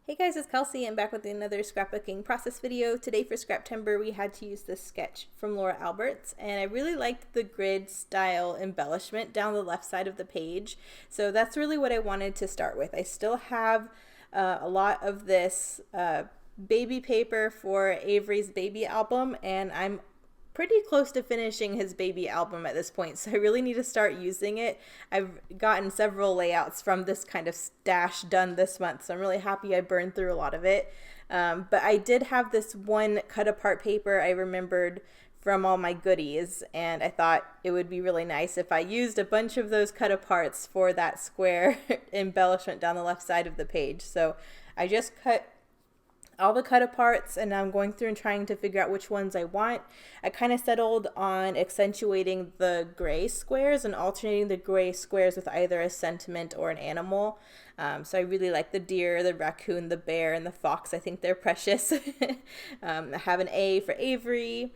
Hey guys, it's Kelsey. I'm back with another scrapbooking process video. Today for Scraptember, we had to use this sketch from Laura Alberts, and I really liked the grid style embellishment down the left side of the page. So that's really what I wanted to start with. I still have a lot of this baby paper for Avery's baby album, and I'm pretty close to finishing his baby album at this point, so I really need to start using it. I've gotten several layouts from this kind of stash done this month, so I'm really happy I burned through a lot of it. But I did have this one cut apart paper I remembered from all my goodies, and I thought it would be really nice if I used a bunch of those cut aparts for that square embellishment down the left side of the page. So I just cut all the cut aparts, and I'm going through and trying to figure out which ones I want. I kind of settled on accentuating the gray squares and alternating the gray squares with either a sentiment or an animal. So I really like the deer, the raccoon, the bear, and the fox. I think they're precious. I have an A for Avery,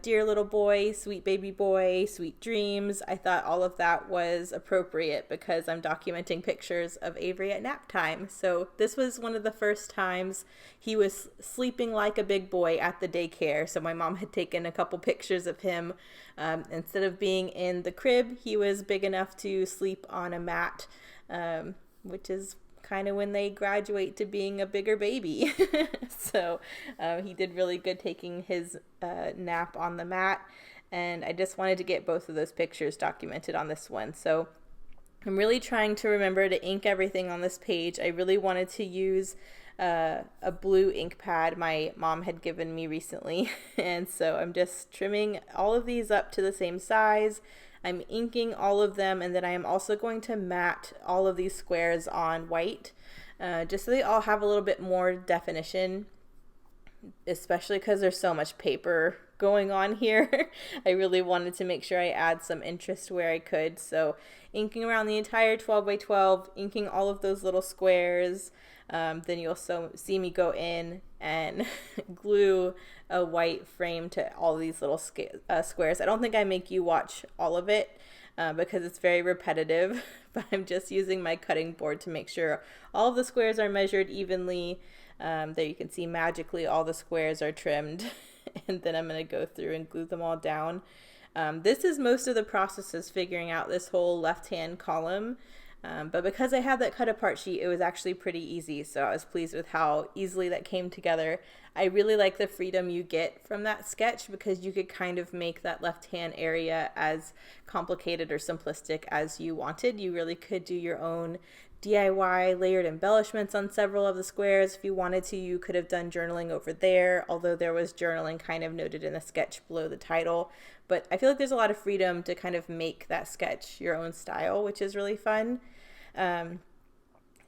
dear little boy, sweet baby boy, sweet dreams. I thought all of that was appropriate because I'm documenting pictures of Avery at nap time. So this was one of the first times he was sleeping like a big boy at the daycare. So my mom had taken a couple pictures of him. Instead of being in the crib, he was big enough to sleep on a mat, which is kind of when they graduate to being a bigger baby. So he did really good taking his nap on the mat, and I just wanted to get both of those pictures documented on this one. So I'm really trying to remember to ink everything on this page. I really wanted to use a blue ink pad my mom had given me recently, and so I'm just trimming all of these up to the same size. I'm inking all of them, and then I am also going to matte all of these squares on white, just so they all have a little bit more definition, especially because there's so much paper going on here. I really wanted to make sure I add some interest where I could, so inking around the entire 12 by 12, inking all of those little squares. Then you'll see me go in and glue a white frame to all these little squares. I don't think I make you watch all of it because it's very repetitive, but I'm just using my cutting board to make sure all of the squares are measured evenly. There you can see magically all the squares are trimmed, and then I'm going to go through and glue them all down. This is most of the process, is figuring out this whole left-hand column. But because I had that cut apart sheet, it was actually pretty easy, so I was pleased with how easily that came together. I really like the freedom you get from that sketch because you could kind of make that left hand area as complicated or simplistic as you wanted. You really could do your own DIY layered embellishments on several of the squares. If you wanted to, you could have done journaling over there, although there was journaling kind of noted in the sketch below the title. But I feel like there's a lot of freedom to kind of make that sketch your own style, which is really fun.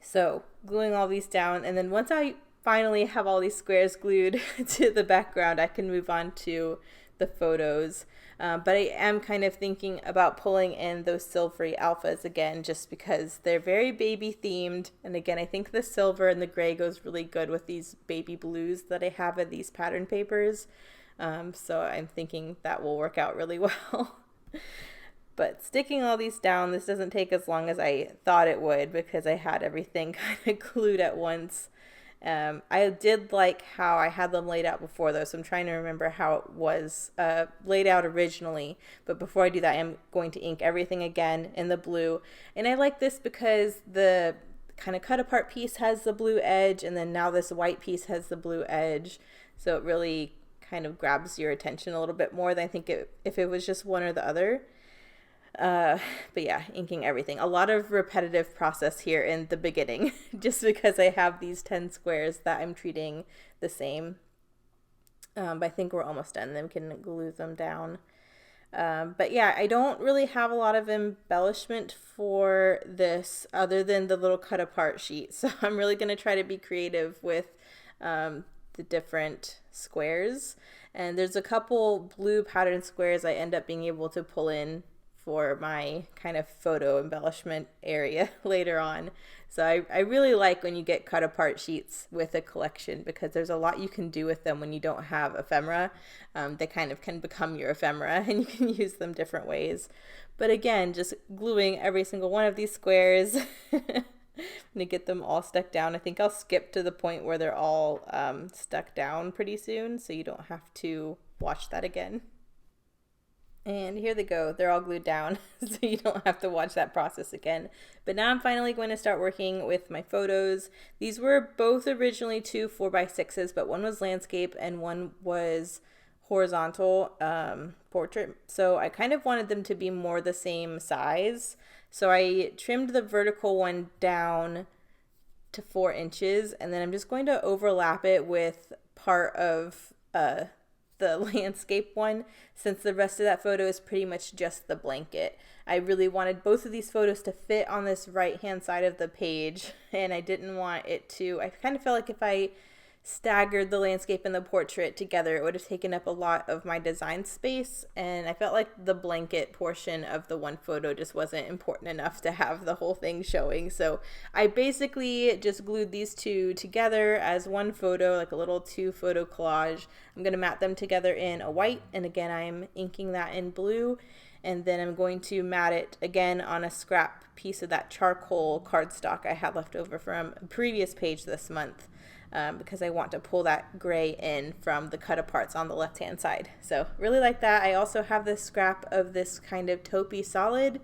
So gluing all these down, and then once I finally have all these squares glued to the background, I can move on to the photos. But I am kind of thinking about pulling in those silvery alphas again, just because they're very baby themed. And again, I think the silver and the gray goes really good with these baby blues that I have in these pattern papers. So I'm thinking that will work out really well. But sticking all these down, this doesn't take as long as I thought it would because I had everything kind of glued at once. I did like how I had them laid out before, though, so I'm trying to remember how it was laid out originally. But before I do that, I'm going to ink everything again in the blue. And I like this because the kind of cut apart piece has the blue edge, and then now this white piece has the blue edge. So it really kind of grabs your attention a little bit more than I think if it was just one or the other. But yeah, inking everything. A lot of repetitive process here in the beginning, just because I have these 10 squares that I'm treating the same. But I think we're almost done. Then we can glue them down. But yeah, I don't really have a lot of embellishment for this other than the little cut apart sheet. So I'm really going to try to be creative with the different squares. And there's a couple blue pattern squares I end up being able to pull in for my kind of photo embellishment area later on. So I really like when you get cut apart sheets with a collection because there's a lot you can do with them when you don't have ephemera. They kind of can become your ephemera and you can use them different ways. But again, just gluing every single one of these squares I'm gonna get them all stuck down. I think I'll skip to the point where they're all stuck down pretty soon, so you don't have to watch that again. And here they go. They're all glued down, so you don't have to watch that process again. But now I'm finally going to start working with my photos. These were both originally two 4x6s, but one was landscape and one was horizontal portrait. So I kind of wanted them to be more the same size. So I trimmed the vertical one down to 4 inches, and then I'm just going to overlap it with part of the landscape one, since the rest of that photo is pretty much just the blanket. I really wanted both of these photos to fit on this right hand side of the page, and I didn't want it to, I kind of felt like if I staggered the landscape and the portrait together, it would have taken up a lot of my design space, and I felt like the blanket portion of the one photo just wasn't important enough to have the whole thing showing. So I basically just glued these two together as one photo, like a little 2-photo collage. I'm going to mat them together in a white, and again I'm inking that in blue, and then I'm going to mat it again on a scrap piece of that charcoal cardstock I had left over from a previous page this month. Because I want to pull that gray in from the cut aparts on the left hand side. So really like that. I also have this scrap of this kind of taupey solid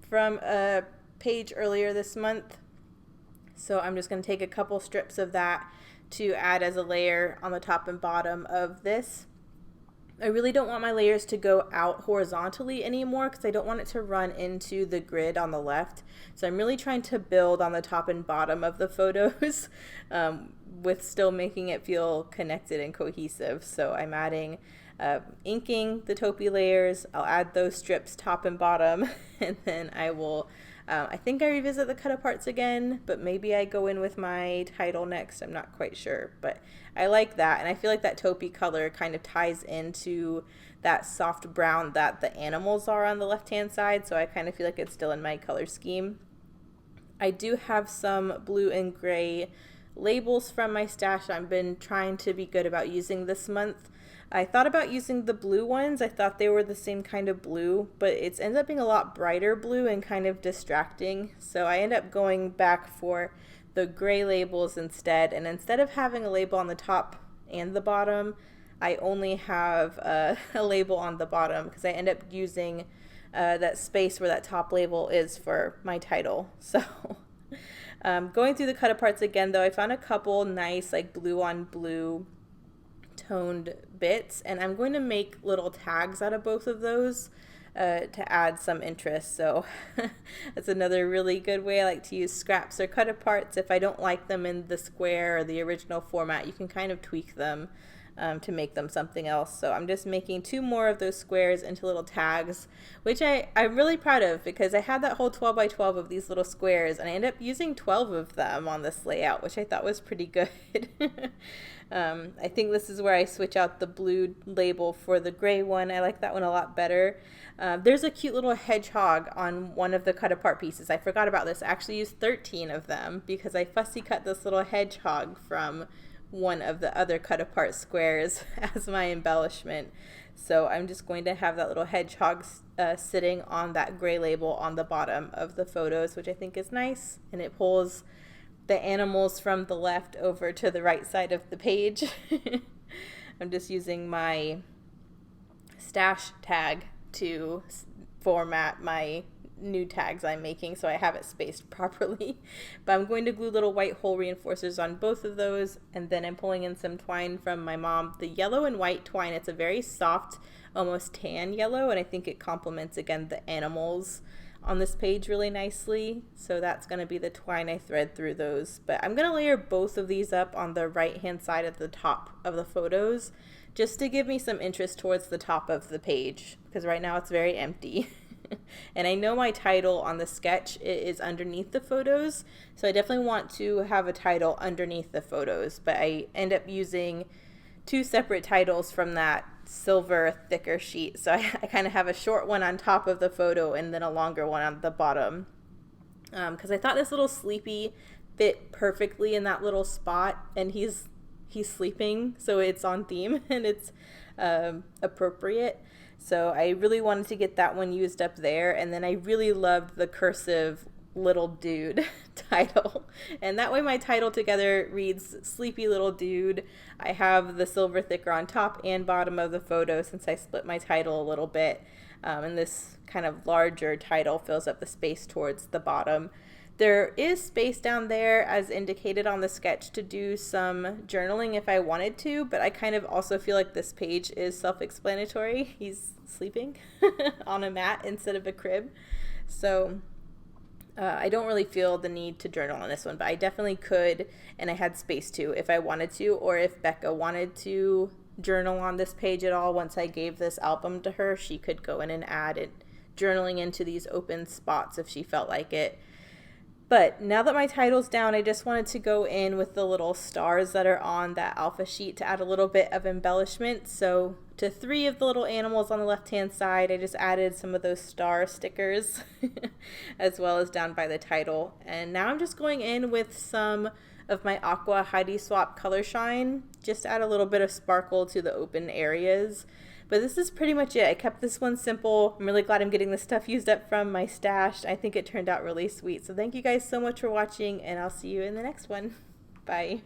from a page earlier this month. So I'm just going to take a couple strips of that to add as a layer on the top and bottom of this. I really don't want my layers to go out horizontally anymore because I don't want it to run into the grid on the left. So I'm really trying to build on the top and bottom of the photos with still making it feel connected and cohesive. So I'm adding inking the taupey layers. I'll add those strips top and bottom, and then I will I think I revisit the cut aparts again, but maybe I go in with my title next. I'm not quite sure, but I like that, and I feel like that taupey color kind of ties into that soft brown that the animals are on the left-hand side, so I kind of feel like it's still in my color scheme. I do have some blue and gray labels from my stash I've been trying to be good about using this month. I thought about using the blue ones. I thought they were the same kind of blue, but it's ended up being a lot brighter blue and kind of distracting. So I end up going back for the gray labels instead. And instead of having a label on the top and the bottom, I only have a label on the bottom because I end up using that space where that top label is for my title. So going through the cut aparts again, though, I found a couple nice like blue on blue toned bits, and I'm going to make little tags out of both of those to add some interest. So that's another really good way I like to use scraps or cut aparts. If I don't like them in the square or the original format, you can kind of tweak them to make them something else. So I'm just making 2 more of those squares into little tags, which I'm really proud of because I had that whole 12 by 12 of these little squares, and I ended up using 12 of them on this layout, which I thought was pretty good. I think this is where I switch out the blue label for the gray one. I like that one a lot better. There's a cute little hedgehog on one of the cut apart pieces. I forgot about this. I actually used 13 of them because I fussy cut this little hedgehog from one of the other cut apart squares as my embellishment. So I'm just going to have that little hedgehog sitting on that gray label on the bottom of the photos, which I think is nice, and it pulls the animals from the left over to the right side of the page. I'm just using my stash tag to format my new tags I'm making so I have it spaced properly. But I'm going to glue little white hole reinforcers on both of those, and then I'm pulling in some twine from my mom, the yellow and white twine. It's a very soft, almost tan yellow, and I think it complements again the animals on this page really nicely. So that's going to be the twine I thread through those. But I'm going to layer both of these up on the right hand side at the top of the photos just to give me some interest towards the top of the page, because right now it's very empty. And I know my title on the sketch is underneath the photos, so I definitely want to have a title underneath the photos, but I end up using 2 separate titles from that silver thicker sheet. So I kind of have a short one on top of the photo and then a longer one on the bottom, because I thought this little sleepy fit perfectly in that little spot, and he's sleeping, so it's on theme and it's appropriate. So I really wanted to get that one used up there, and then I really loved the cursive little dude title. And that way my title together reads Sleepy Little Dude. I have the silver thicker on top and bottom of the photo since I split my title a little bit. And this kind of larger title fills up the space towards the bottom. There is space down there as indicated on the sketch to do some journaling if I wanted to, but I kind of also feel like this page is self-explanatory. He's sleeping on a mat instead of a crib. So I don't really feel the need to journal on this one, but I definitely could, and I had space to if I wanted to, or if Becca wanted to journal on this page at all. Once I gave this album to her, she could go in and add it, journaling into these open spots if she felt like it. But now that my title's down, I just wanted to go in with the little stars that are on that alpha sheet to add a little bit of embellishment. So to 3 of the little animals on the left-hand side, I just added some of those star stickers as well as down by the title. And now I'm just going in with some of my Aqua Heidi Swap Color Shine, just add a little bit of sparkle to the open areas. But this is pretty much it. I kept this one simple. I'm really glad I'm getting this stuff used up from my stash. I think it turned out really sweet. So thank you guys so much for watching, and I'll see you in the next one. Bye.